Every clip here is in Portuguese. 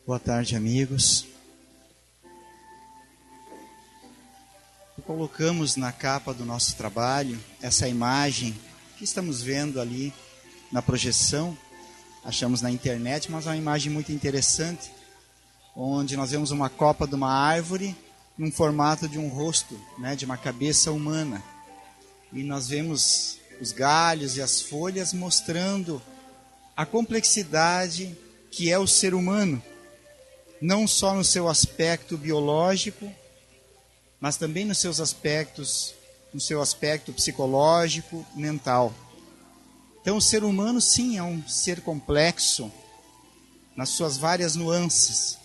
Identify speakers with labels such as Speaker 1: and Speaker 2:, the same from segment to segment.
Speaker 1: Boa tarde, amigos. Colocamos na capa do nosso trabalho essa imagem que estamos vendo ali na projeção. Achamos na internet, mas é uma imagem muito interessante, onde nós vemos uma copa de uma árvore num formato de um rosto, né, de uma cabeça humana. E nós vemos os galhos e as folhas mostrando a complexidade que é o ser humano. Não só no seu aspecto biológico, mas também no seu aspecto psicológico, mental. Então o ser humano sim é um ser complexo nas suas várias nuances,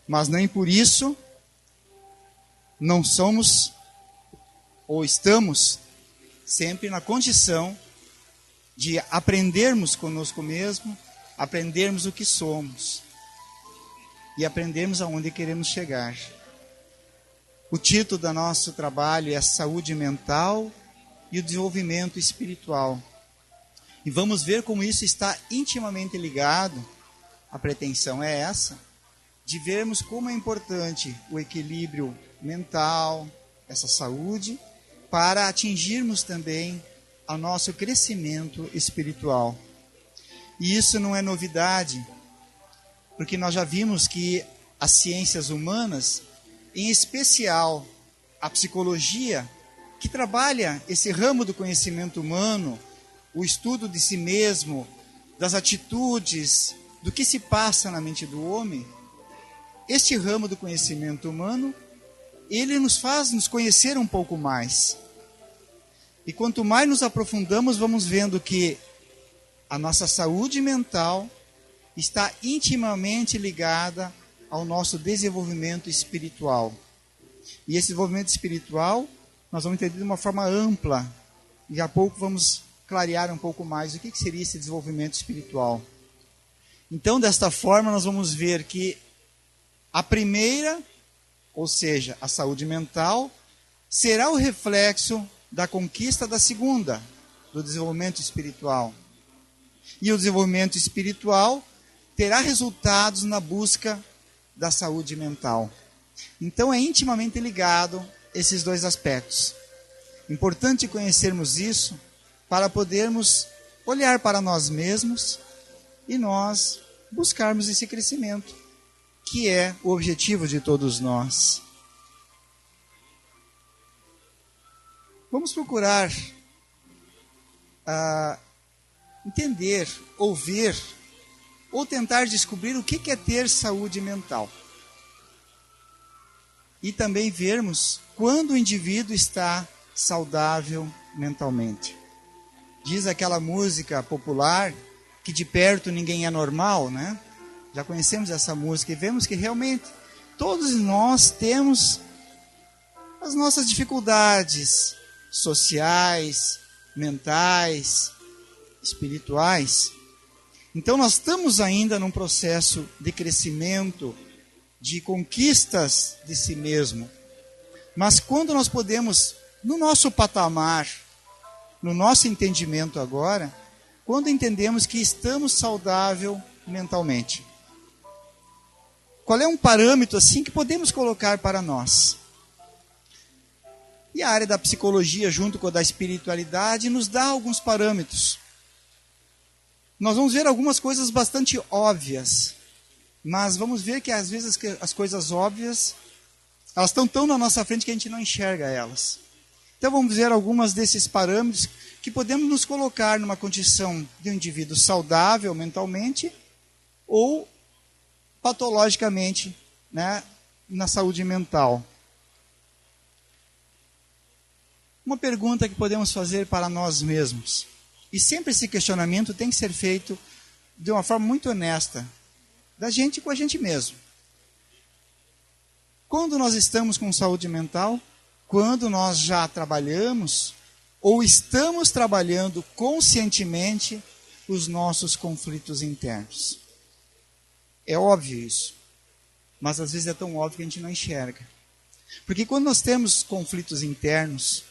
Speaker 1: mas nem por isso não somos ou estamos sempre na condição de aprendermos conosco mesmo, aprendermos o que somos e aprendermos aonde queremos chegar. O título do nosso trabalho é Saúde Mental e o Desenvolvimento Espiritual. E vamos ver como isso está intimamente ligado. A pretensão é essa, de vermos como é importante o equilíbrio mental, essa saúde, para atingirmos também o nosso crescimento espiritual. E isso não é novidade, porque nós já vimos que as ciências humanas, em especial a psicologia, que trabalha esse ramo do conhecimento humano, o estudo de si mesmo, das atitudes, do que se passa na mente do homem, este ramo do conhecimento humano, ele nos faz nos conhecer um pouco mais. E quanto mais nos aprofundamos, vamos vendo que a nossa saúde mental está intimamente ligada ao nosso desenvolvimento espiritual. E esse desenvolvimento espiritual nós vamos entender de uma forma ampla. E a pouco vamos clarear um pouco mais o que seria esse desenvolvimento espiritual. Então, desta forma, nós vamos ver que a primeira, ou seja, a saúde mental, será o reflexo da conquista da segunda, do desenvolvimento espiritual. E o desenvolvimento espiritual terá resultados na busca da saúde mental. Então é intimamente ligado esses dois aspectos. Importante conhecermos isso para podermos olhar para nós mesmos e nós buscarmos esse crescimento, que é o objetivo de todos nós. Vamos procurar entender, ouvir, ou tentar descobrir o que é ter saúde mental. E também vermos quando o indivíduo está saudável mentalmente. Diz aquela música popular que de perto ninguém é normal, né? Já conhecemos essa música e vemos que realmente todos nós temos as nossas dificuldades sociais, mentais, espirituais. Então nós estamos ainda num processo de crescimento, de conquistas de si mesmo. Mas quando nós podemos, no nosso patamar, no nosso entendimento agora, quando entendemos que estamos saudável mentalmente. Qual é um parâmetro assim que podemos colocar para nós? E a área da psicologia, junto com a da espiritualidade, nos dá alguns parâmetros. Nós vamos ver algumas coisas bastante óbvias, mas vamos ver que às vezes as coisas óbvias, elas estão tão na nossa frente que a gente não enxerga elas. Então vamos ver algumas desses parâmetros que podemos nos colocar numa condição de um indivíduo saudável mentalmente ou patologicamente, né, na saúde mental. Uma pergunta que podemos fazer para nós mesmos. E sempre esse questionamento tem que ser feito de uma forma muito honesta, da gente com a gente mesmo. Quando nós estamos com saúde mental, quando nós já trabalhamos ou estamos trabalhando conscientemente os nossos conflitos internos. É óbvio isso, mas às vezes é tão óbvio que a gente não enxerga. Porque quando nós temos conflitos internos,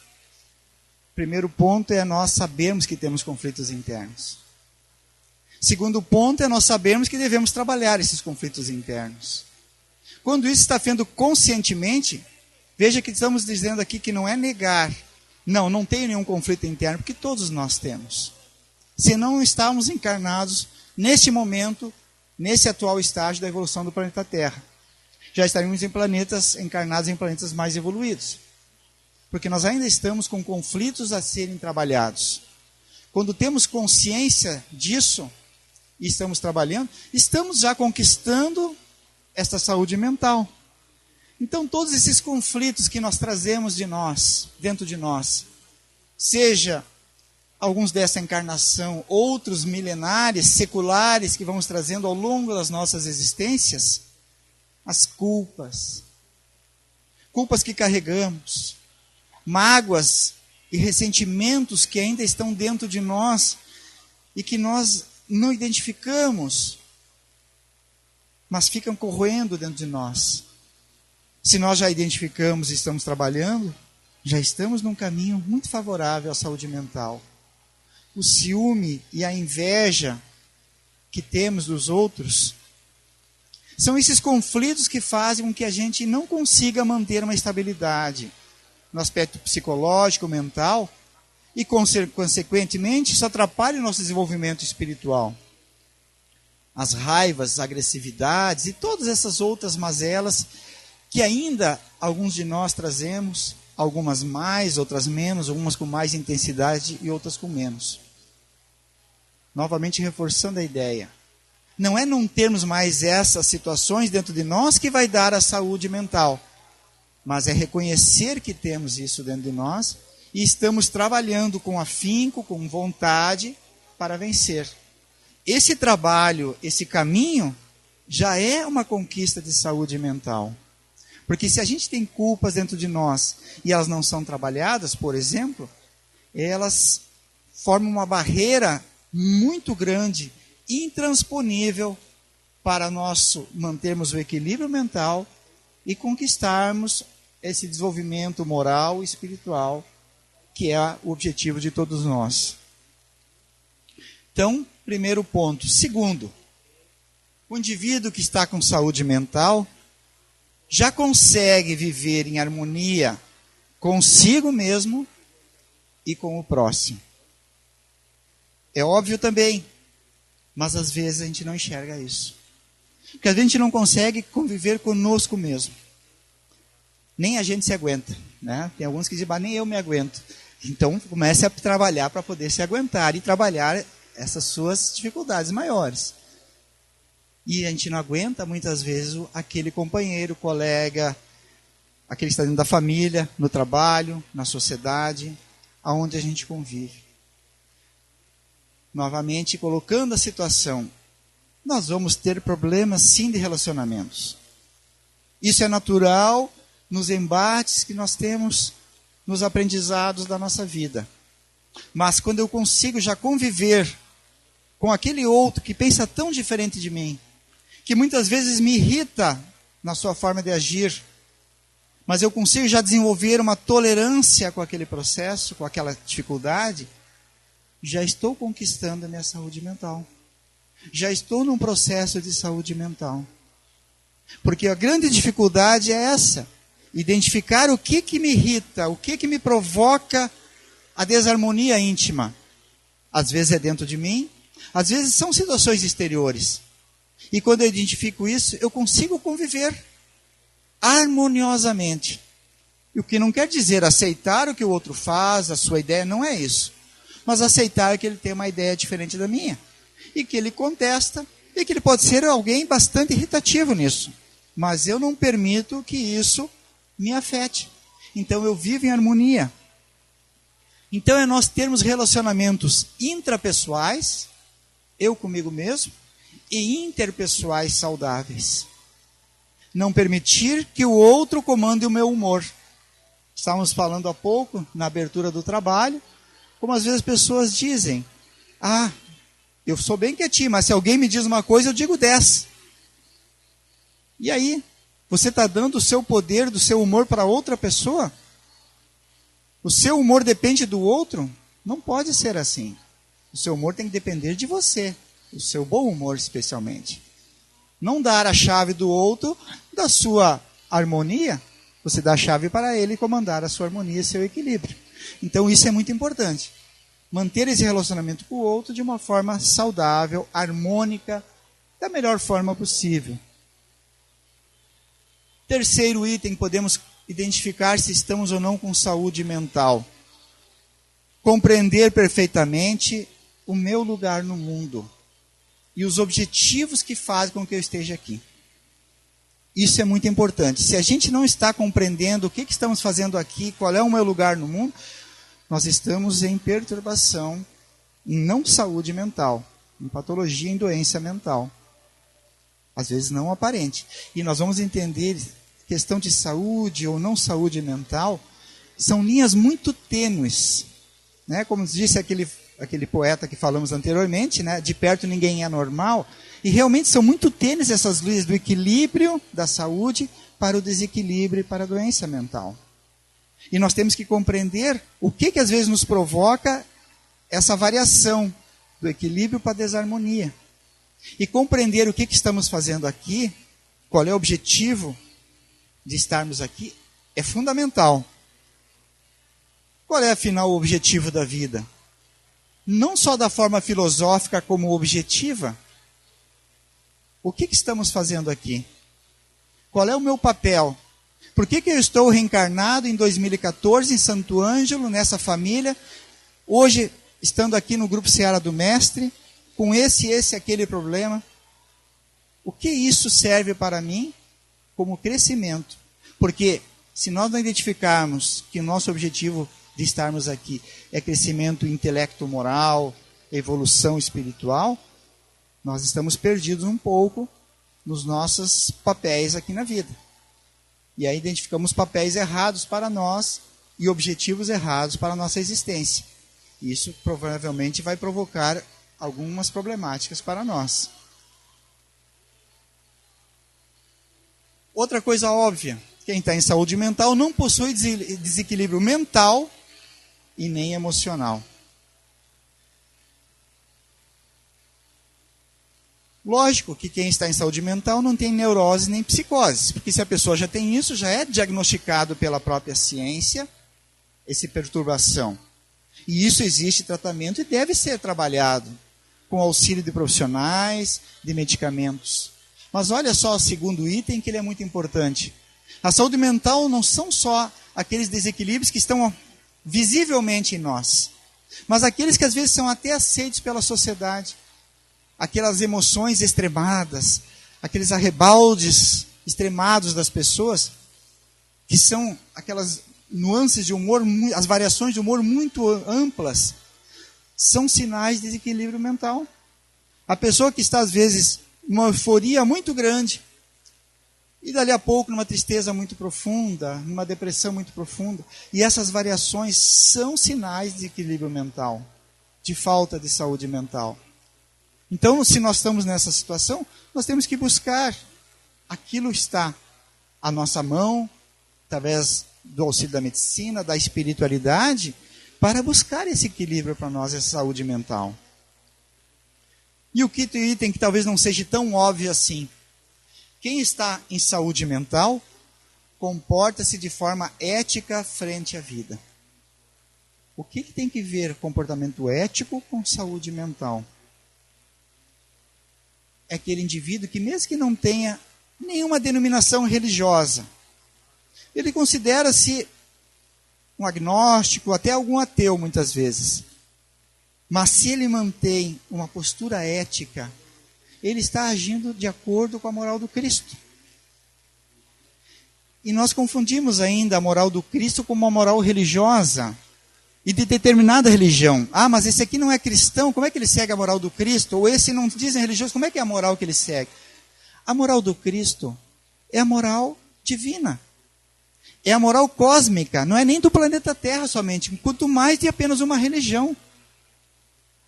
Speaker 1: primeiro ponto é nós sabermos que temos conflitos internos. Segundo ponto é nós sabermos que devemos trabalhar esses conflitos internos. Quando isso está feito conscientemente, veja que estamos dizendo aqui que não é negar. Não tem nenhum conflito interno, porque todos nós temos. Se não estávamos encarnados neste momento, nesse atual estágio da evolução do planeta Terra. Já estaríamos encarnados em planetas mais evoluídos. Porque nós ainda estamos com conflitos a serem trabalhados. Quando temos consciência disso, e estamos trabalhando, estamos já conquistando esta saúde mental. Então, todos esses conflitos que nós trazemos de nós, dentro de nós, seja alguns dessa encarnação, outros milenares, seculares, que vamos trazendo ao longo das nossas existências, as culpas que carregamos, mágoas e ressentimentos que ainda estão dentro de nós e que nós não identificamos, mas ficam corroendo dentro de nós. Se nós já identificamos e estamos trabalhando, já estamos num caminho muito favorável à saúde mental. O ciúme e a inveja que temos dos outros são esses conflitos que fazem com que a gente não consiga manter uma estabilidade no aspecto psicológico, mental, e, consequentemente, isso atrapalha o nosso desenvolvimento espiritual. As raivas, as agressividades e todas essas outras mazelas que ainda alguns de nós trazemos, algumas mais, outras menos, algumas com mais intensidade e outras com menos. Novamente reforçando a ideia. Não é não termos mais essas situações dentro de nós que vai dar a saúde mental, mas é reconhecer que temos isso dentro de nós e estamos trabalhando com afinco, com vontade para vencer. Esse trabalho, esse caminho, já é uma conquista de saúde mental. Porque se a gente tem culpas dentro de nós e elas não são trabalhadas, por exemplo, elas formam uma barreira muito grande, intransponível, para nós mantermos o equilíbrio mental e conquistarmos esse desenvolvimento moral e espiritual, que é o objetivo de todos nós. Então, primeiro ponto. Segundo, o indivíduo que está com saúde mental já consegue viver em harmonia consigo mesmo e com o próximo. É óbvio também, mas às vezes a gente não enxerga isso. Porque a gente não consegue conviver conosco mesmo. Nem a gente se aguenta, né? Tem alguns que dizem, nem eu me aguento. Então comece a trabalhar para poder se aguentar e trabalhar essas suas dificuldades maiores. E a gente não aguenta muitas vezes aquele companheiro, colega, aquele que está dentro da família, no trabalho, na sociedade, aonde a gente convive. Novamente, colocando a situação, nós vamos ter problemas sim de relacionamentos. Isso é natural nos embates que nós temos nos aprendizados da nossa vida. Mas quando eu consigo já conviver com aquele outro que pensa tão diferente de mim, que muitas vezes me irrita na sua forma de agir, mas eu consigo já desenvolver uma tolerância com aquele processo, com aquela dificuldade, já estou conquistando a minha saúde mental. Já estou num processo de saúde mental. Porque a grande dificuldade é essa, identificar o que me irrita, o que me provoca a desarmonia íntima. Às vezes é dentro de mim, às vezes são situações exteriores. E quando eu identifico isso, eu consigo conviver harmoniosamente. E o que não quer dizer aceitar o que o outro faz, a sua ideia, não é isso. Mas aceitar que ele tem uma ideia diferente da minha. E que ele contesta, e que ele pode ser alguém bastante irritativo nisso. Mas eu não permito que isso me afete. Então eu vivo em harmonia. Então é nós termos relacionamentos intrapessoais, eu comigo mesmo, e interpessoais saudáveis. Não permitir que o outro comande o meu humor. Estávamos falando há pouco, na abertura do trabalho, como às vezes as pessoas dizem, eu sou bem quietinho, mas se alguém me diz uma coisa, eu digo 10. E aí? Você está dando o seu poder, do seu humor para outra pessoa? O seu humor depende do outro? Não pode ser assim. O seu humor tem que depender de você. o seu bom humor especialmente. Não dar a chave do outro da sua harmonia, você dá a chave para ele comandar a sua harmonia e seu equilíbrio. Então isso é muito importante. Manter esse relacionamento com o outro de uma forma saudável, harmônica, da melhor forma possível. Terceiro item, podemos identificar se estamos ou não com saúde mental. Compreender perfeitamente o meu lugar no mundo e os objetivos que fazem com que eu esteja aqui. Isso é muito importante. Se a gente não está compreendendo o que estamos fazendo aqui, qual é o meu lugar no mundo, nós estamos em perturbação, em não saúde mental, em patologia, em doença mental. Às vezes não aparente. E nós vamos entender questão de saúde ou não saúde mental, são linhas muito tênues. Né? Como disse aquele poeta que falamos anteriormente, né? De perto ninguém é normal. E realmente são muito tênues essas linhas do equilíbrio da saúde para o desequilíbrio e para a doença mental. E nós temos que compreender o que às vezes nos provoca essa variação do equilíbrio para a desarmonia. E compreender o que estamos fazendo aqui, qual é o objetivo de estarmos aqui, é fundamental. Qual é, afinal, o objetivo da vida? Não só da forma filosófica como objetiva. O que estamos fazendo aqui? Qual é o meu papel? Por que eu estou reencarnado em 2014 em Santo Ângelo, nessa família, hoje estando aqui no Grupo Seara do Mestre, com aquele problema? O que isso serve para mim como crescimento? Porque se nós não identificarmos que o nosso objetivo de estarmos aqui é crescimento intelecto-moral, evolução espiritual, nós estamos perdidos um pouco nos nossos papéis aqui na vida. E aí identificamos papéis errados para nós e objetivos errados para a nossa existência. Isso provavelmente vai provocar algumas problemáticas para nós. Outra coisa óbvia, quem está em saúde mental não possui desequilíbrio mental e nem emocional. Lógico que quem está em saúde mental não tem neurose nem psicose, porque se a pessoa já tem isso, já é diagnosticado pela própria ciência, essa perturbação. E isso existe tratamento e deve ser trabalhado com auxílio de profissionais, de medicamentos. Mas olha só o segundo item, que ele é muito importante. A saúde mental não são só aqueles desequilíbrios que estão visivelmente em nós, mas aqueles que às vezes são até aceitos pela sociedade. Aquelas emoções extremadas, aqueles arrebaldes extremados das pessoas, que são aquelas nuances de humor, as variações de humor muito amplas, são sinais de desequilíbrio mental. A pessoa que está, às vezes, numa euforia muito grande, e dali a pouco numa tristeza muito profunda, numa depressão muito profunda, e essas variações são sinais de desequilíbrio mental, de falta de saúde mental. Então, se nós estamos nessa situação, nós temos que buscar aquilo que está à nossa mão, através do auxílio da medicina, da espiritualidade, para buscar esse equilíbrio para nós, essa saúde mental. E o quinto item, que talvez não seja tão óbvio assim. Quem está em saúde mental, comporta-se de forma ética frente à vida. O que tem que ver comportamento ético com saúde mental? É aquele indivíduo que, mesmo que não tenha nenhuma denominação religiosa, ele considera-se um agnóstico, até algum ateu muitas vezes. Mas se ele mantém uma postura ética, ele está agindo de acordo com a moral do Cristo. E nós confundimos ainda a moral do Cristo com uma moral religiosa e de determinada religião. Ah, mas esse aqui não é cristão, como é que ele segue a moral do Cristo? Ou esse não dizem religioso, como é que é a moral que ele segue? A moral do Cristo é a moral divina. É a moral cósmica, não é nem do planeta Terra somente, quanto mais de apenas uma religião.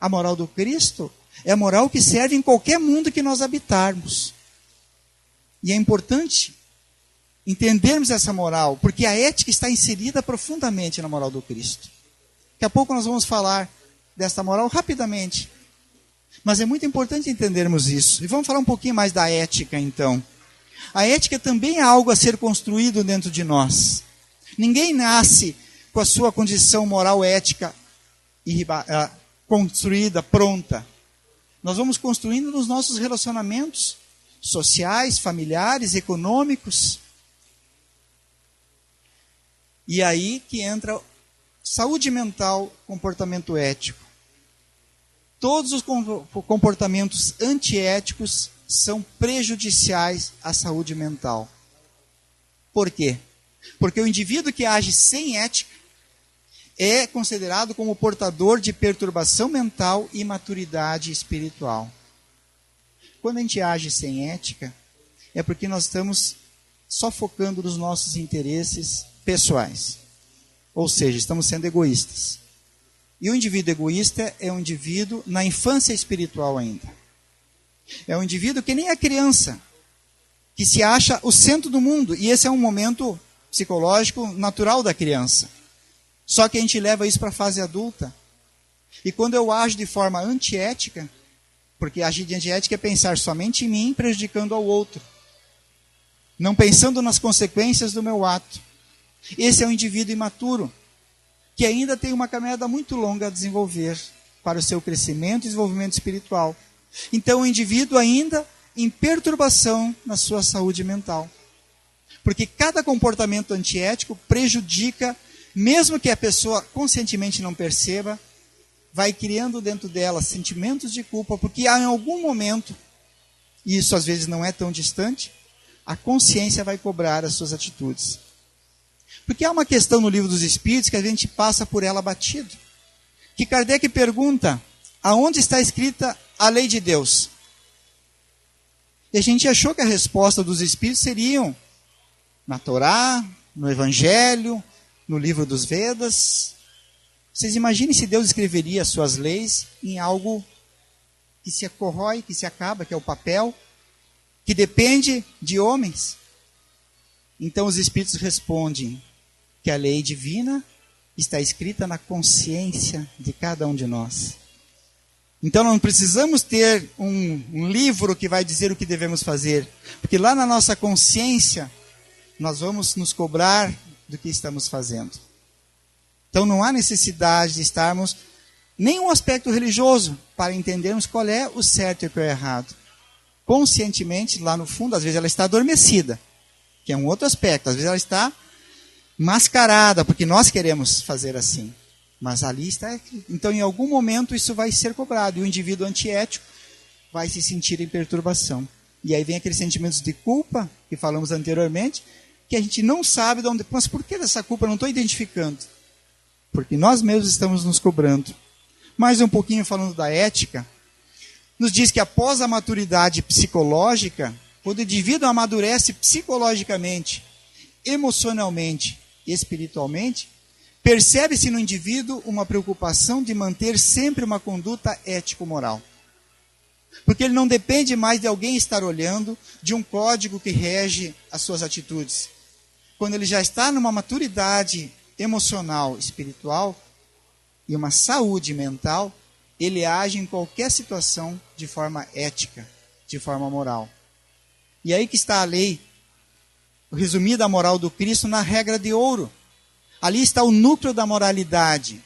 Speaker 1: A moral do Cristo é a moral que serve em qualquer mundo que nós habitarmos. E é importante entendermos essa moral, porque a ética está inserida profundamente na moral do Cristo. Daqui a pouco nós vamos falar desta moral rapidamente. Mas é muito importante entendermos isso. E vamos falar um pouquinho mais da ética, então. A ética também é algo a ser construído dentro de nós. Ninguém nasce com a sua condição moral ética construída, pronta. Nós vamos construindo nos nossos relacionamentos sociais, familiares, econômicos. E aí que entra saúde mental, comportamento ético. Todos os comportamentos antiéticos são prejudiciais à saúde mental. Por quê? Porque o indivíduo que age sem ética é considerado como portador de perturbação mental e imaturidade espiritual. Quando a gente age sem ética, é porque nós estamos só focando nos nossos interesses pessoais. Ou seja, estamos sendo egoístas. E o indivíduo egoísta é um indivíduo na infância espiritual ainda. É um indivíduo que nem a criança, que se acha o centro do mundo. E esse é um momento psicológico natural da criança. Só que a gente leva isso para a fase adulta. E quando eu ajo de forma antiética, porque agir de antiética é pensar somente em mim, prejudicando ao outro. Não pensando nas consequências do meu ato. Esse é um indivíduo imaturo, que ainda tem uma caminhada muito longa a desenvolver para o seu crescimento e desenvolvimento espiritual. Então, o indivíduo ainda em perturbação na sua saúde mental. Porque cada comportamento antiético prejudica, mesmo que a pessoa conscientemente não perceba, vai criando dentro dela sentimentos de culpa, porque em algum momento, e isso às vezes não é tão distante, a consciência vai cobrar as suas atitudes. Porque há uma questão no Livro dos Espíritos que a gente passa por ela batido. Que Kardec pergunta, aonde está escrita a lei de Deus? E a gente achou que a resposta dos Espíritos seriam na Torá, no Evangelho, no livro dos Vedas. Vocês imaginem se Deus escreveria as suas leis em algo que se corrói, que se acaba, que é o papel, que depende de homens. Então os Espíritos respondem que a lei divina está escrita na consciência de cada um de nós. Então não precisamos ter um livro que vai dizer o que devemos fazer, porque lá na nossa consciência nós vamos nos cobrar do que estamos fazendo. Então não há necessidade de estarmos nenhum aspecto religioso para entendermos qual é o certo e o que é o errado. Conscientemente, lá no fundo, às vezes ela está adormecida, que é um outro aspecto. Às vezes ela está mascarada, porque nós queremos fazer assim. Mas ali está. Então, em algum momento, isso vai ser cobrado. E o indivíduo antiético vai se sentir em perturbação. E aí vem aqueles sentimentos de culpa, que falamos anteriormente, que a gente não sabe de onde. Mas por que dessa culpa? Eu não estou identificando. Porque nós mesmos estamos nos cobrando. Mais um pouquinho falando da ética, nos diz que após a maturidade psicológica, quando o indivíduo amadurece psicologicamente, emocionalmente e espiritualmente, percebe-se no indivíduo uma preocupação de manter sempre uma conduta ético-moral. Porque ele não depende mais de alguém estar olhando, de um código que rege as suas atitudes. Quando ele já está numa maturidade emocional, espiritual e uma saúde mental, ele age em qualquer situação de forma ética, de forma moral. E aí que está a lei, resumida a moral do Cristo na regra de ouro. Ali está o núcleo da moralidade.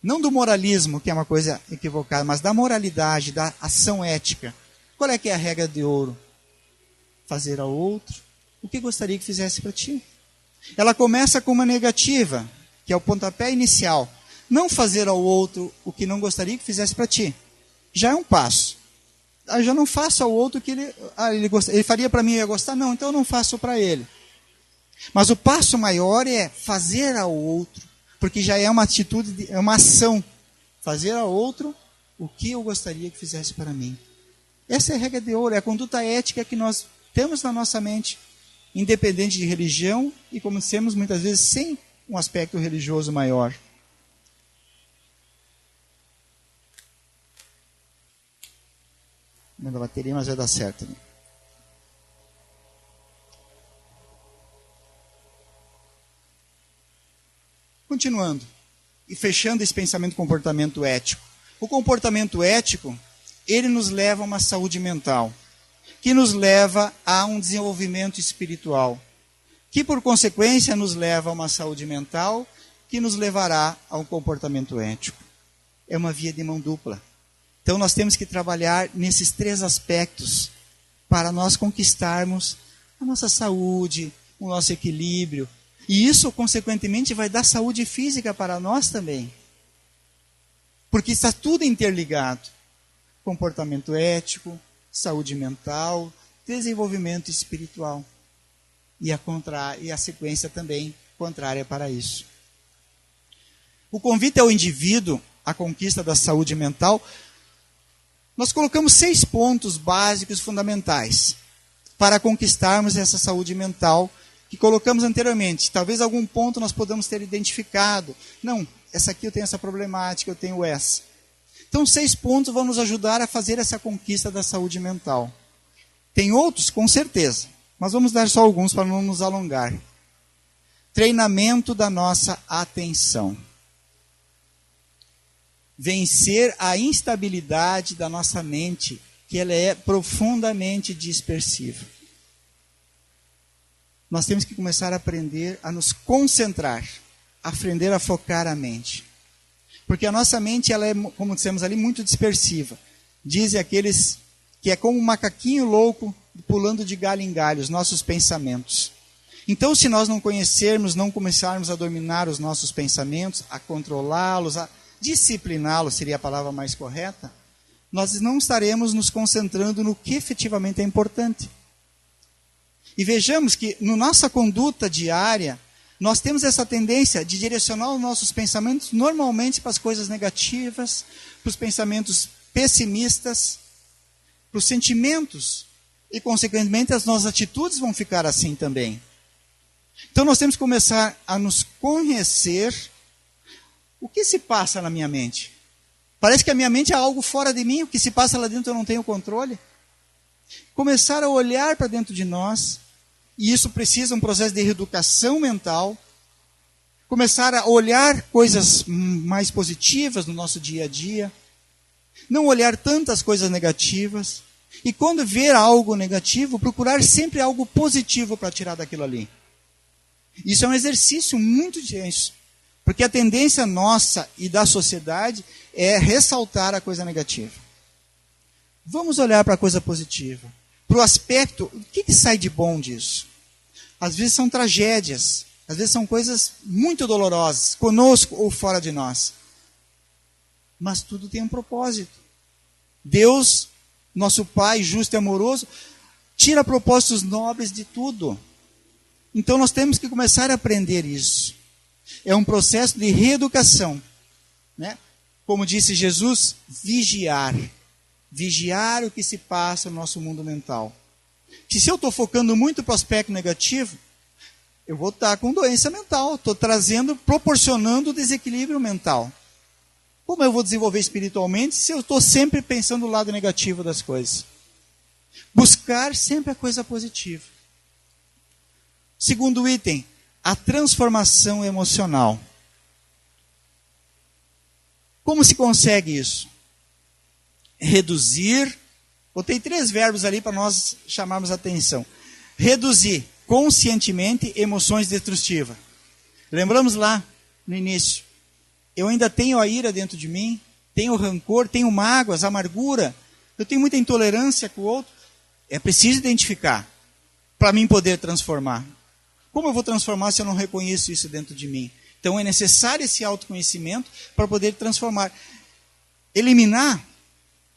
Speaker 1: Não do moralismo, que é uma coisa equivocada, mas da moralidade, da ação ética. Qual é que é a regra de ouro? Fazer ao outro o que gostaria que fizesse para ti. Ela começa com uma negativa, que é o pontapé inicial. Não fazer ao outro o que não gostaria que fizesse para ti. Já é um passo. Eu já não faço ao outro o que ele faria para mim e eu ia gostar. Não, então eu não faço para ele. Mas o passo maior é fazer ao outro, porque já é uma atitude, é uma ação. Fazer ao outro o que eu gostaria que fizesse para mim. Essa é a regra de ouro, é a conduta ética que nós temos na nossa mente, independente de religião e como temos muitas vezes sem um aspecto religioso maior. Não da bateria, mas vai dar certo. Né? Continuando e fechando esse pensamento comportamento ético. O comportamento ético ele nos leva a uma saúde mental, que nos leva a um desenvolvimento espiritual, que por consequência nos leva a uma saúde mental, que nos levará a um comportamento ético. É uma via de mão dupla. Então nós temos que trabalhar nesses 3 aspectos para nós conquistarmos a nossa saúde, o nosso equilíbrio. E isso, consequentemente, vai dar saúde física para nós também. Porque está tudo interligado. Comportamento ético, saúde mental, desenvolvimento espiritual. E a sequência também contrária para isso. O convite ao indivíduo à conquista da saúde mental, nós colocamos 6 pontos básicos fundamentais para conquistarmos essa saúde mental que colocamos anteriormente. Talvez algum ponto nós podamos ter identificado. Não, essa aqui eu tenho essa problemática, eu tenho essa. Então, 6 pontos vão nos ajudar a fazer essa conquista da saúde mental. Tem outros, com certeza, mas vamos dar só alguns para não nos alongar. Treinamento da nossa atenção. Vencer a instabilidade da nossa mente, que ela é profundamente dispersiva. Nós temos que começar a aprender a nos concentrar, a aprender a focar a mente. Porque a nossa mente, ela é, como dissemos ali, muito dispersiva. Dizem aqueles que é como um macaquinho louco pulando de galho em galho, os nossos pensamentos. Então, se nós não conhecermos, não começarmos a dominar os nossos pensamentos, a controlá-los, a discipliná-los, seria a palavra mais correta, nós não estaremos nos concentrando no que efetivamente é importante. E vejamos que, na nossa conduta diária, nós temos essa tendência de direcionar os nossos pensamentos normalmente para as coisas negativas, para os pensamentos pessimistas, para os sentimentos. E, consequentemente, as nossas atitudes vão ficar assim também. Então, nós temos que começar a nos conhecer. O que se passa na minha mente? Parece que a minha mente é algo fora de mim. O que se passa lá dentro eu não tenho controle. Começar a olhar para dentro de nós. E isso precisa um processo de reeducação mental. Começar a olhar coisas mais positivas no nosso dia a dia. Não olhar tantas coisas negativas. E quando ver algo negativo, procurar sempre algo positivo para tirar daquilo ali. Isso é um exercício muito intenso. Porque a tendência nossa e da sociedade é ressaltar a coisa negativa. Vamos olhar para a coisa positiva. Para o aspecto, o que sai de bom disso? Às vezes são tragédias, às vezes são coisas muito dolorosas, conosco ou fora de nós. Mas tudo tem um propósito. Deus, nosso Pai justo e amoroso, tira propósitos nobres de tudo. Então nós temos que começar a aprender isso. É um processo de reeducação. Né? Como disse Jesus, vigiar. Vigiar o que se passa no nosso mundo mental. Que se eu estou focando muito para o aspecto negativo, eu vou estar com doença mental. Estou proporcionando desequilíbrio mental. Como eu vou desenvolver espiritualmente se eu estou sempre pensando no lado negativo das coisas? Buscar sempre a coisa positiva. Segundo item, a transformação emocional. Como se consegue isso? Reduzir. Botei 3 verbos ali para nós chamarmos a atenção. Reduzir conscientemente emoções destrutivas. Lembramos lá no início. Eu ainda tenho a ira dentro de mim, tenho rancor, tenho mágoas, amargura. Eu tenho muita intolerância com o outro. É preciso identificar para mim poder transformar. Como eu vou transformar se eu não reconheço isso dentro de mim? Então é necessário esse autoconhecimento para poder transformar. Eliminar,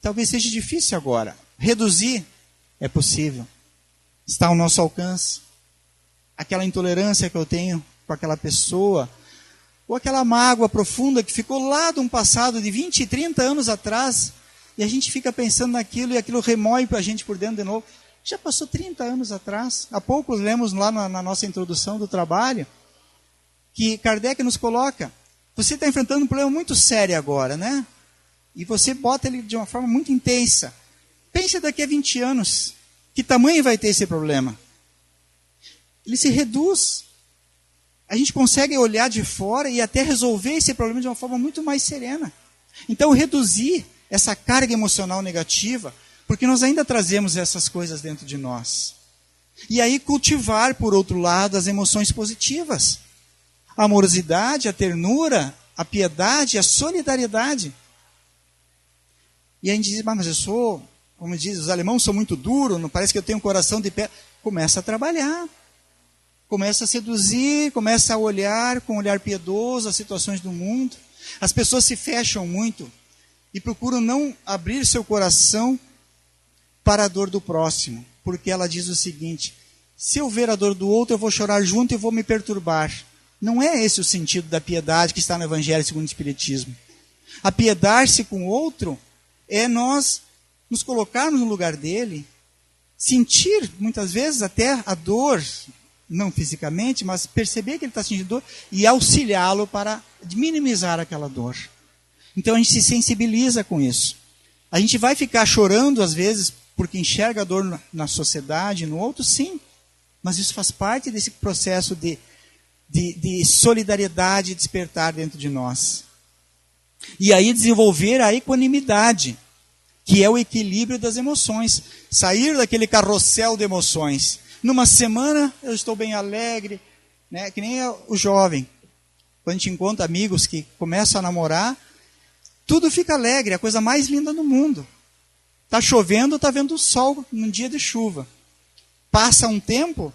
Speaker 1: talvez seja difícil agora. Reduzir, é possível. Está ao nosso alcance. Aquela intolerância que eu tenho com aquela pessoa, ou aquela mágoa profunda que ficou lá de um passado de 20, 30 anos atrás, e a gente fica pensando naquilo e aquilo remói para a gente por dentro de novo. Já passou 30 anos atrás. Há pouco lemos lá na nossa introdução do trabalho, que Kardec nos coloca, você está enfrentando um problema muito sério agora, né? E você bota ele de uma forma muito intensa. Pense daqui a 20 anos, que tamanho vai ter esse problema? Ele se reduz. A gente consegue olhar de fora e até resolver esse problema de uma forma muito mais serena. Então, reduzir essa carga emocional negativa, porque nós ainda trazemos essas coisas dentro de nós. E aí cultivar, por outro lado, as emoções positivas. A amorosidade, a ternura, a piedade, a solidariedade. E a gente diz, mas eu sou, como diz, os alemãos são muito duros, não parece que eu tenho um coração de pedra. Começa a trabalhar. Começa a seduzir, começa a olhar com um olhar piedoso as situações do mundo. As pessoas se fecham muito e procuram não abrir seu coração para a dor do próximo. Porque ela diz o seguinte, se eu ver a dor do outro, eu vou chorar junto e vou me perturbar. Não é esse o sentido da piedade que está no Evangelho segundo o Espiritismo. Apiedar-se com o outro é nós nos colocarmos no lugar dele, sentir muitas vezes até a dor, não fisicamente, mas perceber que ele está sentindo dor e auxiliá-lo para minimizar aquela dor. Então a gente se sensibiliza com isso. A gente vai ficar chorando às vezes porque enxerga a dor na sociedade, no outro, sim. Mas isso faz parte desse processo de solidariedade e despertar dentro de nós. E aí desenvolver a equanimidade, que é o equilíbrio das emoções. Sair daquele carrossel de emoções. Numa semana eu estou bem alegre, né? Que nem o jovem. Quando a gente encontra amigos que começam a namorar, tudo fica alegre, é a coisa mais linda do mundo. Está chovendo, está vendo o sol num dia de chuva. Passa um tempo,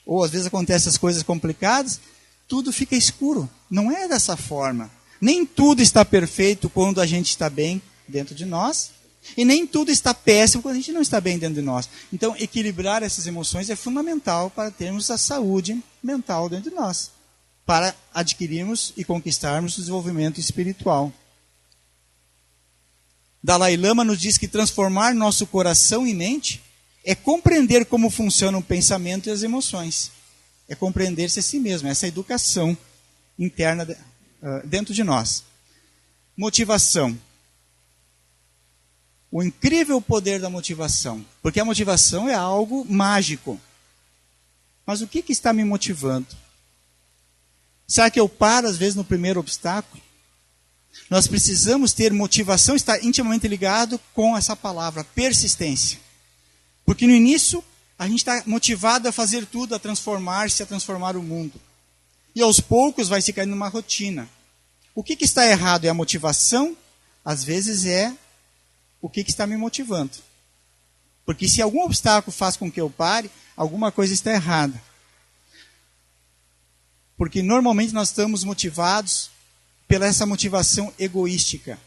Speaker 1: ou às vezes acontecem as coisas complicadas, tudo fica escuro. Não é dessa forma. Nem tudo está perfeito quando a gente está bem dentro de nós, e nem tudo está péssimo quando a gente não está bem dentro de nós. Então, equilibrar essas emoções é fundamental para termos a saúde mental dentro de nós, para adquirirmos e conquistarmos o desenvolvimento espiritual. Dalai Lama nos diz que transformar nosso coração e mente é compreender como funcionam o pensamento e as emoções. É compreender-se a si mesmo, essa educação interna dentro de nós. Motivação. O incrível poder da motivação. Porque a motivação é algo mágico. Mas o que está me motivando? Será que eu paro, às vezes, no primeiro obstáculo? Nós precisamos ter motivação, está intimamente ligado com essa palavra, persistência. Porque no início, a gente está motivado a fazer tudo, a transformar-se, a transformar o mundo. E aos poucos vai se caindo numa rotina. O que está errado é a motivação, às vezes é o que está me motivando. Porque se algum obstáculo faz com que eu pare, alguma coisa está errada. Porque normalmente nós estamos motivados pela essa motivação egoística,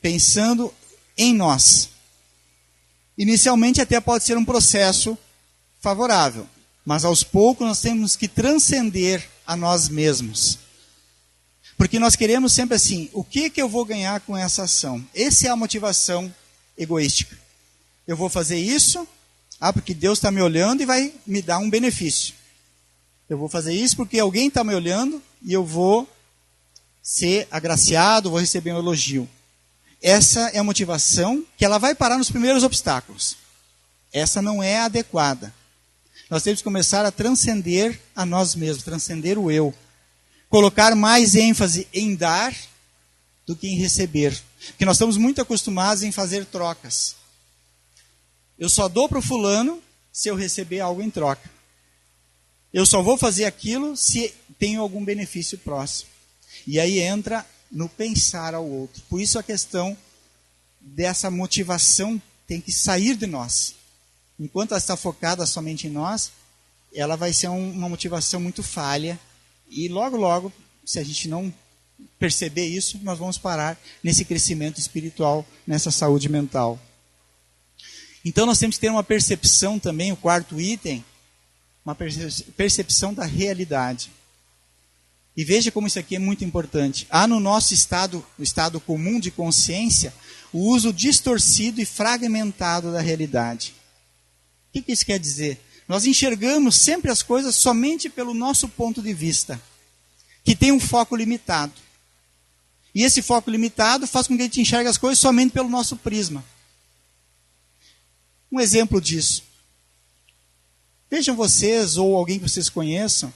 Speaker 1: pensando em nós. Inicialmente até pode ser um processo favorável, mas aos poucos nós temos que transcender a nós mesmos. Porque nós queremos sempre assim, o que eu vou ganhar com essa ação? Essa é a motivação egoística. Eu vou fazer isso, porque Deus está me olhando e vai me dar um benefício. Eu vou fazer isso porque alguém está me olhando e eu vou ser agraciado, vou receber um elogio. Essa é a motivação que ela vai parar nos primeiros obstáculos. Essa não é adequada. Nós temos que começar a transcender a nós mesmos, transcender o eu. Colocar mais ênfase em dar do que em receber. Porque nós estamos muito acostumados em fazer trocas. Eu só dou para o fulano se eu receber algo em troca. Eu só vou fazer aquilo se tenho algum benefício próximo. E aí entra no pensar ao outro. Por isso a questão dessa motivação tem que sair de nós. Enquanto ela está focada somente em nós, ela vai ser uma motivação muito falha. E logo, logo, se a gente não perceber isso, nós vamos parar nesse crescimento espiritual, nessa saúde mental. Então nós temos que ter uma percepção também, o quarto item, uma percepção da realidade. E veja como isso aqui é muito importante. Há no nosso estado, o estado comum de consciência, o uso distorcido e fragmentado da realidade. O que isso quer dizer? Nós enxergamos sempre as coisas somente pelo nosso ponto de vista, que tem um foco limitado. E esse foco limitado faz com que a gente enxergue as coisas somente pelo nosso prisma. Um exemplo disso. Vejam vocês, ou alguém que vocês conheçam,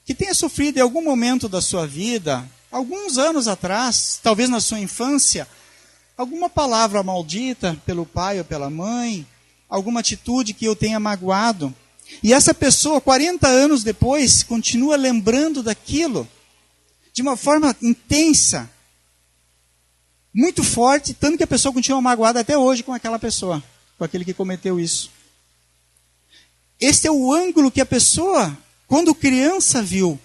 Speaker 1: que tenha sofrido em algum momento da sua vida, alguns anos atrás, talvez na sua infância, alguma palavra maldita pelo pai ou pela mãe, alguma atitude que eu tenha magoado. E essa pessoa, 40 anos depois, continua lembrando daquilo de uma forma intensa, muito forte, tanto que a pessoa continua magoada até hoje com aquela pessoa, com aquele que cometeu isso. Este é o ângulo que a pessoa, quando criança, viu.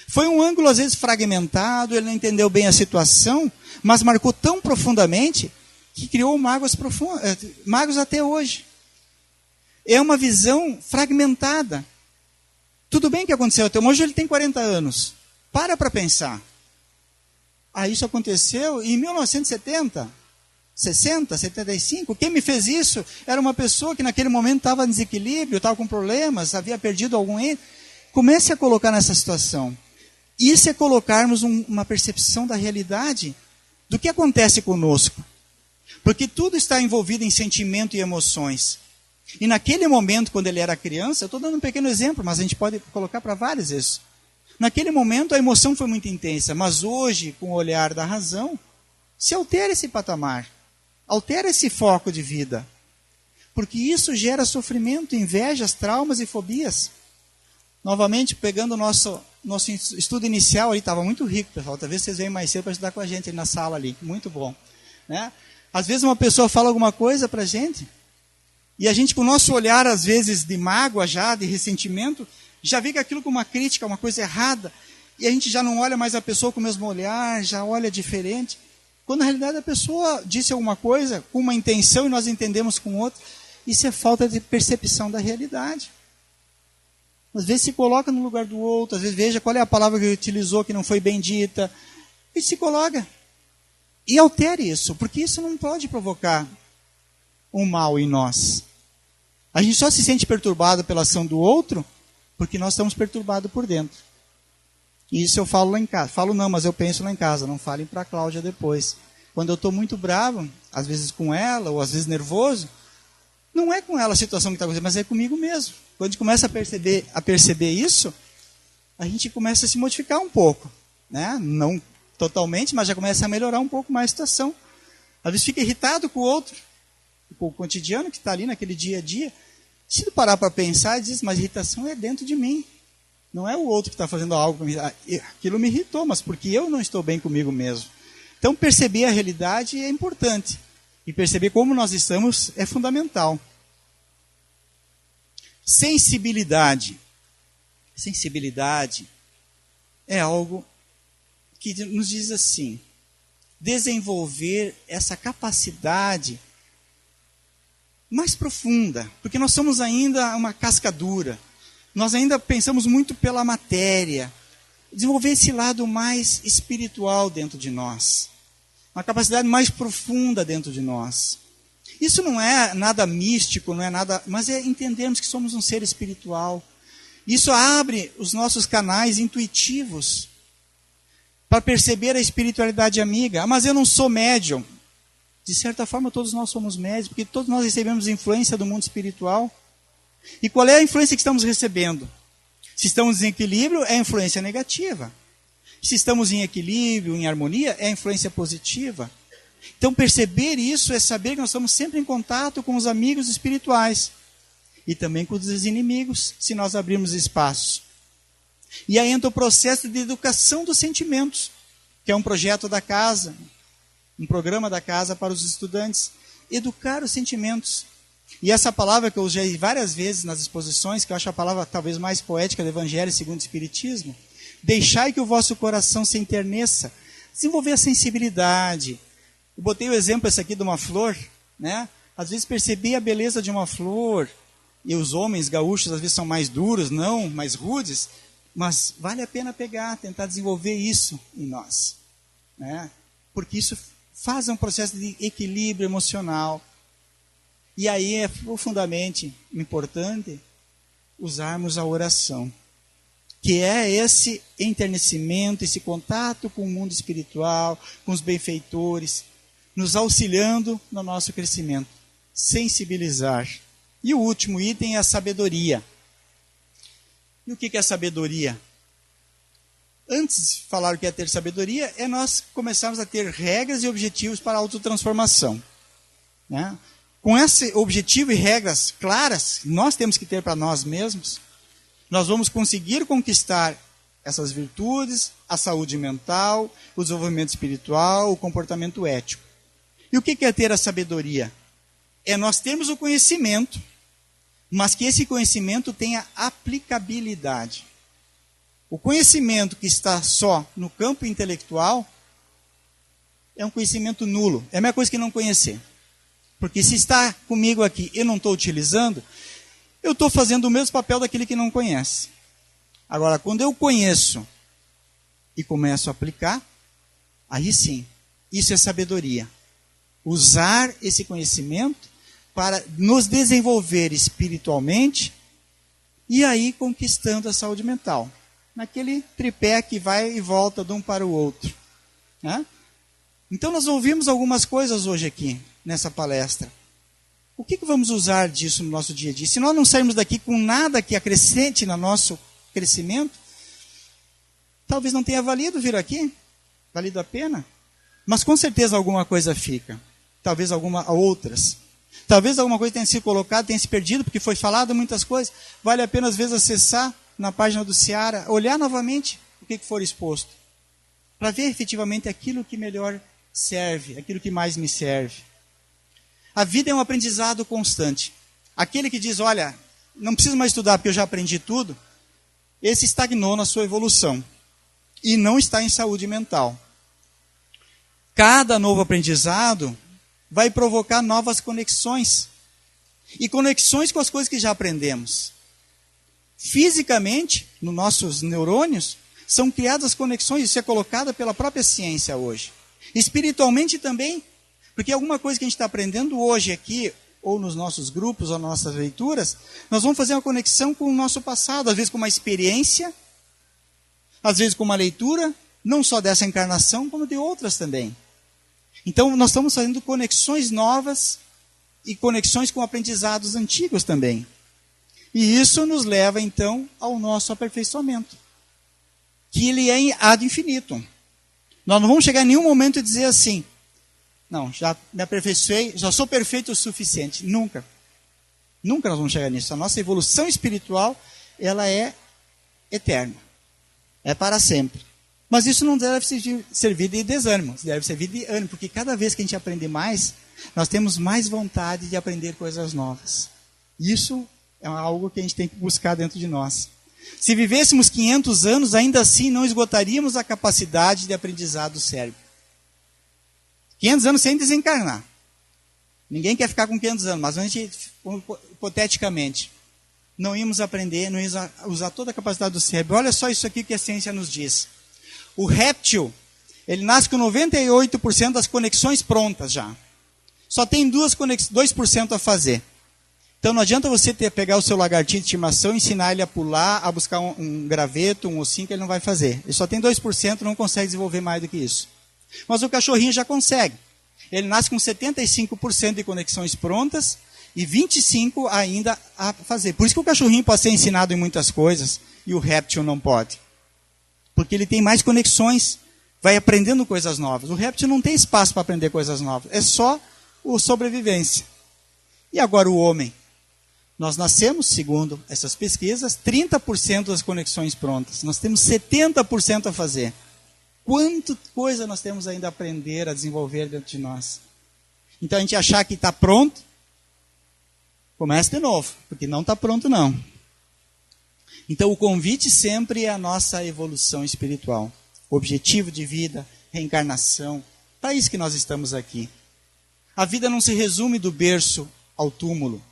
Speaker 1: Foi um ângulo, às vezes, fragmentado, ele não entendeu bem a situação, mas marcou tão profundamente que criou mágoas profundas, mágoas até hoje. É uma visão fragmentada. Tudo bem que aconteceu até hoje, ele tem 40 anos. Para pensar. Isso aconteceu em 1970, 60, 75. Quem me fez isso era uma pessoa que naquele momento estava em desequilíbrio, estava com problemas, havia perdido algum ente. Comece a colocar nessa situação. Isso é colocarmos uma percepção da realidade do que acontece conosco. Porque tudo está envolvido em sentimento e emoções. E naquele momento, quando ele era criança, eu estou dando um pequeno exemplo, mas a gente pode colocar para vários isso. Naquele momento a emoção foi muito intensa, mas hoje, com o olhar da razão, se altera esse patamar, altera esse foco de vida. Porque isso gera sofrimento, invejas, traumas e fobias. Novamente, pegando o nosso estudo inicial ali, estava muito rico, pessoal. Talvez vocês venham mais cedo para estudar com a gente ali na sala ali, muito bom. Né? Às vezes uma pessoa fala alguma coisa para a gente, e a gente com o nosso olhar, às vezes, de mágoa já, de ressentimento, já vê que aquilo como uma crítica, uma coisa errada, e a gente já não olha mais a pessoa com o mesmo olhar, já olha diferente. Quando na realidade a pessoa disse alguma coisa com uma intenção e nós entendemos com outra, isso é falta de percepção da realidade. Às vezes se coloca no lugar do outro, às vezes veja qual é a palavra que ele utilizou que não foi bem dita, e se coloca. E altere isso, porque isso não pode provocar um mal em nós. A gente só se sente perturbado pela ação do outro porque nós estamos perturbados por dentro. E isso eu falo lá em casa. Falo não, mas eu penso lá em casa. Não falem para a Cláudia depois. Quando eu estou muito bravo, às vezes com ela, ou às vezes nervoso, não é com ela a situação que está acontecendo, mas é comigo mesmo. Quando a gente começa a perceber isso, a gente começa a se modificar um pouco. Né? Não totalmente, mas já começa a melhorar um pouco mais a situação. Às vezes fica irritado com o outro, com o cotidiano que está ali naquele dia a dia. Se tu parar para pensar, diz, mas irritação é dentro de mim. Não é o outro que está fazendo algo para mim. Aquilo me irritou, mas porque eu não estou bem comigo mesmo. Então, perceber a realidade é importante. E perceber como nós estamos é fundamental. Sensibilidade. Sensibilidade é algo que nos diz assim, desenvolver essa capacidade mais profunda, porque nós somos ainda uma casca dura, nós ainda pensamos muito pela matéria, desenvolver esse lado mais espiritual dentro de nós, uma capacidade mais profunda dentro de nós. Isso não é nada místico, não é nada, mas é entendermos que somos um ser espiritual. Isso abre os nossos canais intuitivos para perceber a espiritualidade amiga. Mas eu não sou médium. De certa forma, todos nós somos médios, porque todos nós recebemos influência do mundo espiritual. E qual é a influência que estamos recebendo? Se estamos em equilíbrio, é a influência negativa. Se estamos em equilíbrio, em harmonia, é a influência positiva. Então, perceber isso é saber que nós estamos sempre em contato com os amigos espirituais. E também com os inimigos, se nós abrirmos espaço. E aí entra o processo de educação dos sentimentos, que é um projeto da casa, um programa da casa para os estudantes. Educar os sentimentos. E essa palavra que eu usei várias vezes nas exposições, que eu acho a palavra talvez mais poética do Evangelho segundo o Espiritismo, deixai que o vosso coração se enterneça. Desenvolver a sensibilidade. Eu botei o exemplo esse aqui de uma flor, né? Às vezes perceber a beleza de uma flor, e os homens gaúchos às vezes são mais duros, não, mais rudes, mas vale a pena pegar, tentar desenvolver isso em nós, né? Porque isso faz um processo de equilíbrio emocional. E aí é profundamente importante usarmos a oração, que é esse enternecimento, esse contato com o mundo espiritual, com os benfeitores, nos auxiliando no nosso crescimento. Sensibilizar. E o último item é a sabedoria. E o que é a sabedoria? antes de falar o que é ter sabedoria, é nós começarmos a ter regras e objetivos para a autotransformação. Né? Com esse objetivo e regras claras, nós temos que ter para nós mesmos, nós vamos conseguir conquistar essas virtudes, a saúde mental, o desenvolvimento espiritual, o comportamento ético. E o que é ter a sabedoria? É nós termos o conhecimento, mas que esse conhecimento tenha aplicabilidade. O conhecimento que está só no campo intelectual é um conhecimento nulo. É a mesma coisa que não conhecer. Porque se está comigo aqui e eu não estou utilizando, eu estou fazendo o mesmo papel daquele que não conhece. Agora, quando eu conheço e começo a aplicar, aí sim, isso é sabedoria. Usar esse conhecimento para nos desenvolver espiritualmente e aí conquistando a saúde mental. Naquele tripé que vai e volta de um para o outro. Né? Então nós ouvimos algumas coisas hoje aqui, nessa palestra. O que vamos usar disso no nosso dia a dia? Se nós não sairmos daqui com nada que acrescente no nosso crescimento, talvez não tenha valido vir aqui, valido a pena. Mas com certeza alguma coisa fica. Talvez outras. Talvez alguma coisa tenha sido colocada, tenha se perdido, porque foi falado muitas coisas. Vale a pena às vezes acessar na página do Seara, olhar novamente o que for exposto, para ver efetivamente aquilo que melhor serve, aquilo que mais me serve. A vida é um aprendizado constante. Aquele que diz, olha, não preciso mais estudar porque eu já aprendi tudo, esse estagnou na sua evolução e não está em saúde mental. Cada novo aprendizado vai provocar novas conexões e conexões com as coisas que já aprendemos. Fisicamente, nos nossos neurônios, são criadas conexões, isso é colocado pela própria ciência hoje. Espiritualmente também, porque alguma coisa que a gente está aprendendo hoje aqui, ou nos nossos grupos, ou nas nossas leituras, nós vamos fazer uma conexão com o nosso passado, às vezes com uma experiência, às vezes com uma leitura, não só dessa encarnação, como de outras também. Então, nós estamos fazendo conexões novas e conexões com aprendizados antigos também. E isso nos leva, então, ao nosso aperfeiçoamento. Que ele é ad infinito. Nós não vamos chegar em nenhum momento e dizer assim, não, já me aperfeiçoei, já sou perfeito o suficiente. Nunca. Nunca nós vamos chegar nisso. A nossa evolução espiritual, ela é eterna. É para sempre. Mas isso não deve servir de desânimo, deve servir de ânimo, porque cada vez que a gente aprende mais, nós temos mais vontade de aprender coisas novas. Isso é algo que a gente tem que buscar dentro de nós. Se vivêssemos 500 anos, ainda assim não esgotaríamos a capacidade de aprendizado do cérebro. 500 anos sem desencarnar. Ninguém quer ficar com 500 anos, mas a gente, hipoteticamente, não íamos aprender, não íamos usar toda a capacidade do cérebro. Olha só isso aqui que a ciência nos diz. O réptil, ele nasce com 98% das conexões prontas já. Só tem 2% a fazer. Então não adianta você pegar o seu lagartinho de estimação, ensinar ele a pular, a buscar um graveto, um ossinho, que ele não vai fazer. Ele só tem 2%, não consegue desenvolver mais do que isso. Mas o cachorrinho já consegue. Ele nasce com 75% de conexões prontas e 25% ainda a fazer. Por isso que o cachorrinho pode ser ensinado em muitas coisas e o réptil não pode. Porque ele tem mais conexões, vai aprendendo coisas novas. O réptil não tem espaço para aprender coisas novas, é só a sobrevivência. E agora o homem? Nós nascemos, segundo essas pesquisas, 30% das conexões prontas. Nós temos 70% a fazer. Quanta coisa nós temos ainda a aprender, a desenvolver dentro de nós. Então a gente achar que está pronto, começa de novo, porque não está pronto não. Então o convite sempre é a nossa evolução espiritual. Objetivo de vida, reencarnação. Para isso que nós estamos aqui. A vida não se resume do berço ao túmulo.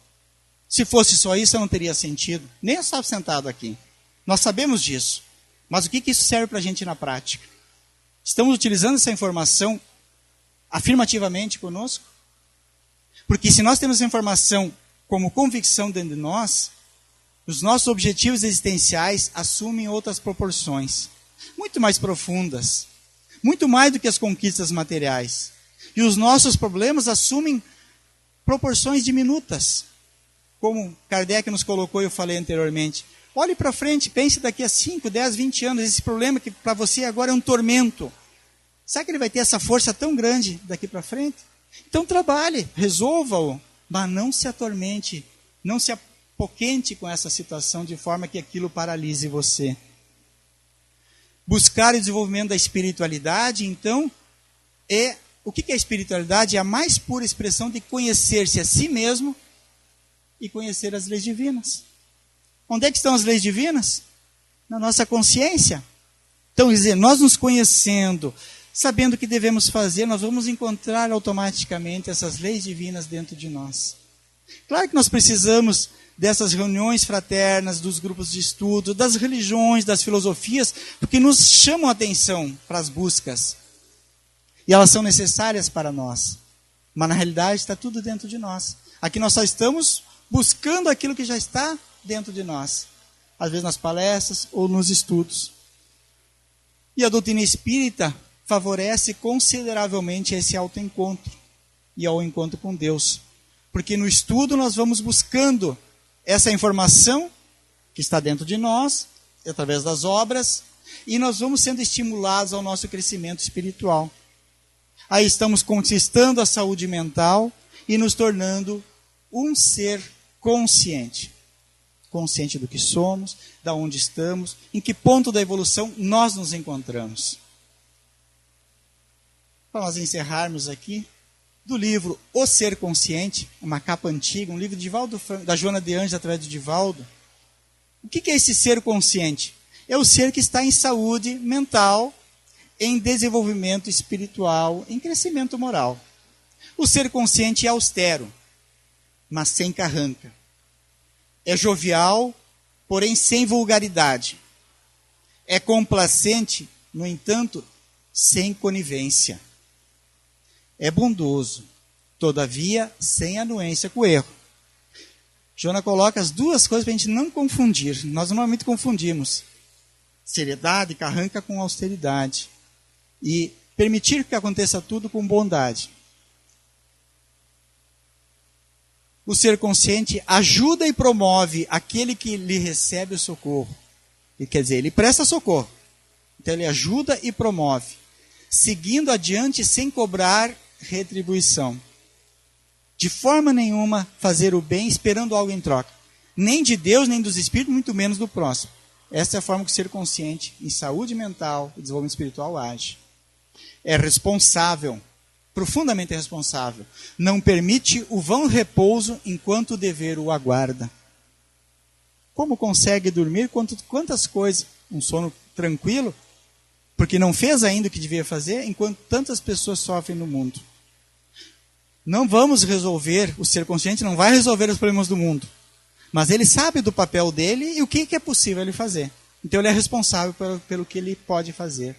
Speaker 1: Se fosse só isso, não teria sentido. Nem eu estava sentado aqui. Nós sabemos disso. Mas o que isso serve para a gente na prática? Estamos utilizando essa informação afirmativamente conosco? Porque se nós temos essa informação como convicção dentro de nós, os nossos objetivos existenciais assumem outras proporções, muito mais profundas, muito mais do que as conquistas materiais. E os nossos problemas assumem proporções diminutas. Como Kardec nos colocou, eu falei anteriormente, Olhe para frente, pense daqui a 5, 10, 20 anos, esse problema que para você agora é um tormento. Será que ele vai ter essa força tão grande daqui para frente? Então trabalhe, resolva-o, mas não se atormente, não se apoquente com essa situação de forma que aquilo paralise você. Buscar o desenvolvimento da espiritualidade, então, o que é a espiritualidade? É a mais pura expressão de conhecer-se a si mesmo e conhecer as leis divinas. Onde é que estão as leis divinas? Na nossa consciência. Então, quer dizer, nós nos conhecendo, sabendo o que devemos fazer, nós vamos encontrar automaticamente essas leis divinas dentro de nós. Claro que nós precisamos dessas reuniões fraternas, dos grupos de estudo, das religiões, das filosofias, porque nos chamam a atenção para as buscas. E elas são necessárias para nós. Mas na realidade está tudo dentro de nós. Aqui nós só estamos buscando aquilo que já está dentro de nós. Às vezes nas palestras ou nos estudos. E a doutrina espírita favorece consideravelmente esse autoencontro e ao encontro com Deus. Porque no estudo nós vamos buscando essa informação que está dentro de nós, através das obras, e nós vamos sendo estimulados ao nosso crescimento espiritual. Aí estamos conquistando a saúde mental e nos tornando um ser consciente. Consciente do que somos, da onde estamos, em que ponto da evolução nós nos encontramos. Para nós encerrarmos aqui, do livro O Ser Consciente, uma capa antiga, um livro de Divaldo, da Joana de Anjos, através de Divaldo. O que é esse ser consciente? É o ser que está em saúde mental, em desenvolvimento espiritual, em crescimento moral. O ser consciente é austero, mas sem carranca. É jovial, porém sem vulgaridade. É complacente, no entanto, sem conivência. É bondoso, todavia sem anuência com o erro. Joana coloca as duas coisas para a gente não confundir. Nós normalmente confundimos seriedade, carranca com austeridade. E permitir que aconteça tudo com bondade. O ser consciente ajuda e promove aquele que lhe recebe o socorro. E quer dizer, ele presta socorro. Então ele ajuda e promove, seguindo adiante sem cobrar retribuição. De forma nenhuma fazer o bem esperando algo em troca. Nem de Deus, nem dos espíritos, muito menos do próximo. Essa é a forma que o ser consciente, em saúde mental e desenvolvimento espiritual, age. É responsável, profundamente responsável. Não permite o vão repouso enquanto o dever o aguarda. Como consegue dormir? Quantas coisas? Um sono tranquilo, porque não fez ainda o que devia fazer, enquanto tantas pessoas sofrem no mundo. Não vamos resolver, o ser consciente não vai resolver os problemas do mundo. Mas ele sabe do papel dele e o que é possível ele fazer. Então ele é responsável pelo que ele pode fazer.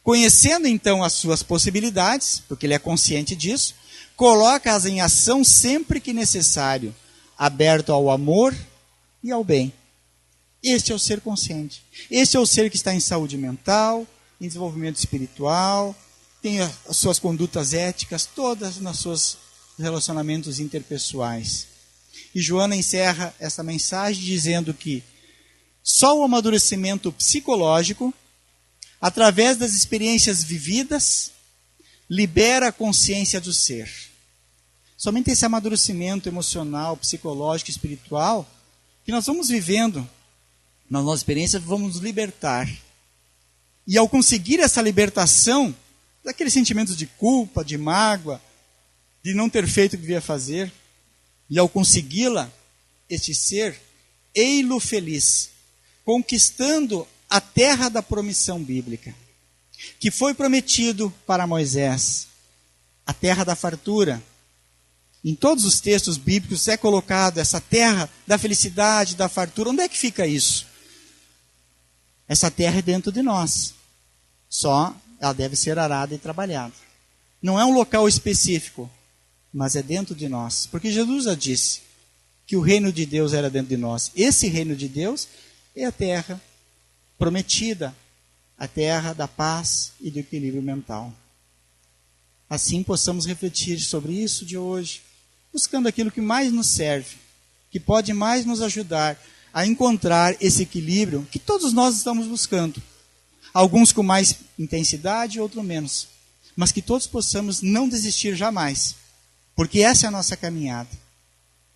Speaker 1: Conhecendo então as suas possibilidades, porque ele é consciente disso, coloca-as em ação sempre que necessário, aberto ao amor e ao bem. Este é o ser consciente. Este é o ser que está em saúde mental, em desenvolvimento espiritual, tem as suas condutas éticas, todas nos seus relacionamentos interpessoais. E Joana encerra essa mensagem dizendo que só o amadurecimento psicológico, através das experiências vividas, libera a consciência do ser. Somente esse amadurecimento emocional, psicológico, espiritual, que nós vamos vivendo na nossa experiência, vamos nos libertar. E ao conseguir essa libertação daqueles sentimentos de culpa, de mágoa, de não ter feito o que devia fazer, e ao consegui-la, este ser, ei-lo feliz, conquistando a terra da promissão bíblica, que foi prometido para Moisés, a terra da fartura. Em todos os textos bíblicos é colocado essa terra da felicidade, da fartura. Onde é que fica isso? Essa terra é dentro de nós. Só ela deve ser arada e trabalhada. Não é um local específico, mas é dentro de nós. Porque Jesus já disse que o reino de Deus era dentro de nós. Esse reino de Deus é a terra prometida, a terra da paz e do equilíbrio mental. Assim possamos refletir sobre isso de hoje, buscando aquilo que mais nos serve, que pode mais nos ajudar a encontrar esse equilíbrio que todos nós estamos buscando. Alguns com mais intensidade, outros menos. Mas que todos possamos não desistir jamais. Porque essa é a nossa caminhada.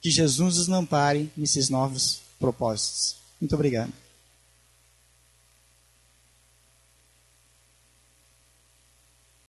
Speaker 1: Que Jesus nos ampare nesses novos propósitos. Muito obrigado.